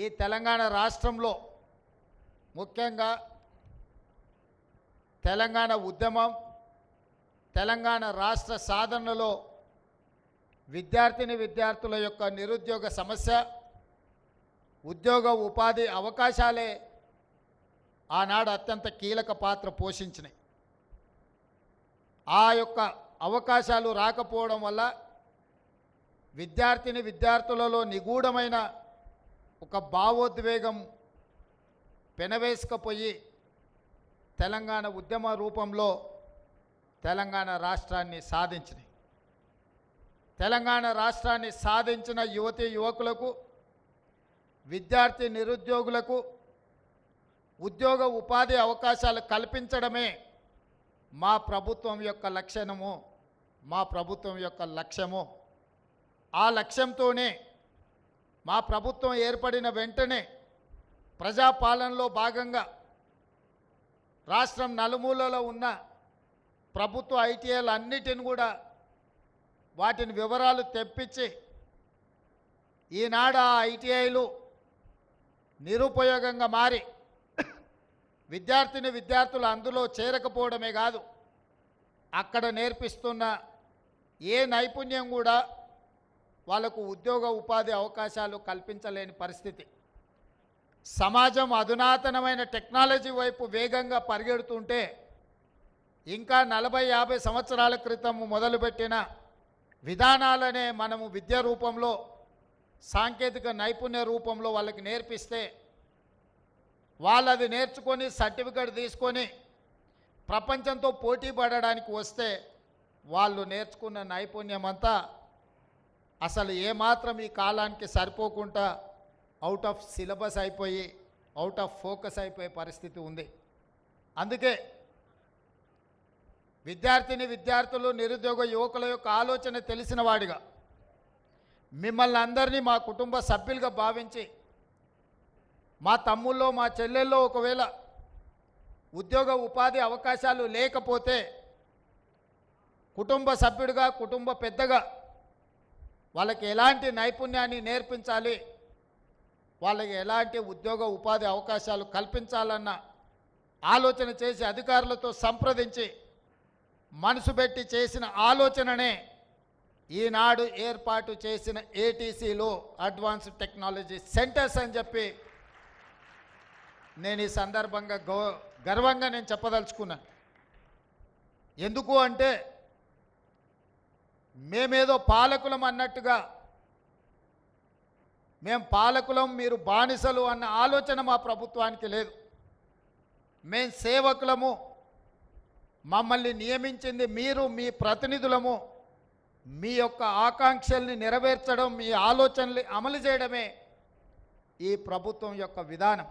ఈ తెలంగాణ రాష్ట్రంలో ముఖ్యంగా తెలంగాణ ఉద్యమం, తెలంగాణ రాష్ట్ర సాధనలో విద్యార్థుల యొక్క నిరుద్యోగ సమస్య, ఉద్యోగ ఉపాధి అవకాశాలే ఆనాడు అత్యంత కీలక పాత్ర పోషించినాయి. ఆ యొక్క అవకాశాలు రాకపోవడం వల్ల విద్యార్థులలో నిగూఢమైన ఒక భావోద్వేగం పెనవేసుకపోయి తెలంగాణ ఉద్యమ రూపంలో తెలంగాణ రాష్ట్రాన్ని సాధించినాయి. తెలంగాణ రాష్ట్రాన్ని సాధించిన యువతీ యువకులకు, విద్యార్థి నిరుద్యోగులకు ఉద్యోగ ఉపాధి అవకాశాలు కల్పించడమే మా ప్రభుత్వం యొక్క లక్ష్యము, మా ప్రభుత్వం యొక్క లక్ష్యము. ఆ లక్ష్యంతోనే మా ప్రభుత్వం ఏర్పడిన వెంటనే ప్రజాపాలనలో భాగంగా రాష్ట్రం నలుమూలలో ఉన్న ప్రభుత్వ ఐటీఐలు అన్నిటిని కూడా వాటిని వివరాలు తెప్పించి ఈనాడు ఆ ఐటీఐలు నిరుపయోగంగా మారి విద్యార్థులు అందులో చేరకపోవడమే కాదు, అక్కడ నేర్పిస్తున్న ఏ నైపుణ్యం కూడా వాళ్ళకు ఉద్యోగ ఉపాధి అవకాశాలు కల్పించలేని పరిస్థితి. సమాజం అధునాతనమైన టెక్నాలజీ వైపు వేగంగా పరిగెడుతుంటే ఇంకా 40-50 సంవత్సరాల క్రితం మొదలుపెట్టిన విధానాలనే మనము విద్య రూపంలో, సాంకేతిక నైపుణ్య రూపంలో వాళ్ళకి నేర్పిస్తే వాళ్ళు అది నేర్చుకొని సర్టిఫికేట్ తీసుకొని ప్రపంచంతో పోటీ పడడానికి వస్తే వాళ్ళు నేర్చుకున్న నైపుణ్యం అంతా అసలు ఏమాత్రం ఈ కాలానికి సరిపోకుండా అవుట్ ఆఫ్ సిలబస్ అయిపోయి, అవుట్ ఆఫ్ ఫోకస్ అయిపోయే పరిస్థితి ఉంది. అందుకే విద్యార్థులు, నిరుద్యోగ యువకుల యొక్క ఆలోచన తెలిసిన వాడిగా మిమ్మల్ని అందరినీ మా కుటుంబ సభ్యులుగా భావించి, మా తమ్ముల్లో మా చెల్లెల్లో ఒకవేళ ఉద్యోగ ఉపాధి అవకాశాలు లేకపోతే కుటుంబ సభ్యుడిగా, కుటుంబ పెద్దగా వాళ్ళకి ఎలాంటి నైపుణ్యాన్ని నేర్పించాలి, వాళ్ళకి ఎలాంటి ఉద్యోగ ఉపాధి అవకాశాలు కల్పించాలన్న ఆలోచన చేసి అధికారులతో సంప్రదించి మనసు పెట్టి చేసిన ఆలోచననే ఈనాడు ఏర్పాటు చేసిన ఏటీసీలో అడ్వాన్స్డ్ టెక్నాలజీ సెంటర్స్ అని చెప్పి నేను ఈ సందర్భంగా గర్వంగా నేను చెప్పదలుచుకున్నాను. ఎందుకు అంటే మేమేదో పాలకులం అన్నట్టుగా, మేము పాలకులం మీరు బానిసలు అన్న ఆలోచన మా ప్రభుత్వానికి లేదు. మేము సేవకులము, మమ్మల్ని నియమించింది మీరు, మీ ప్రతినిధులము. మీ యొక్క ఆకాంక్షల్ని నెరవేర్చడం, మీ ఆలోచనల్ని అమలు చేయడమే ఈ ప్రభుత్వం యొక్క విధానం.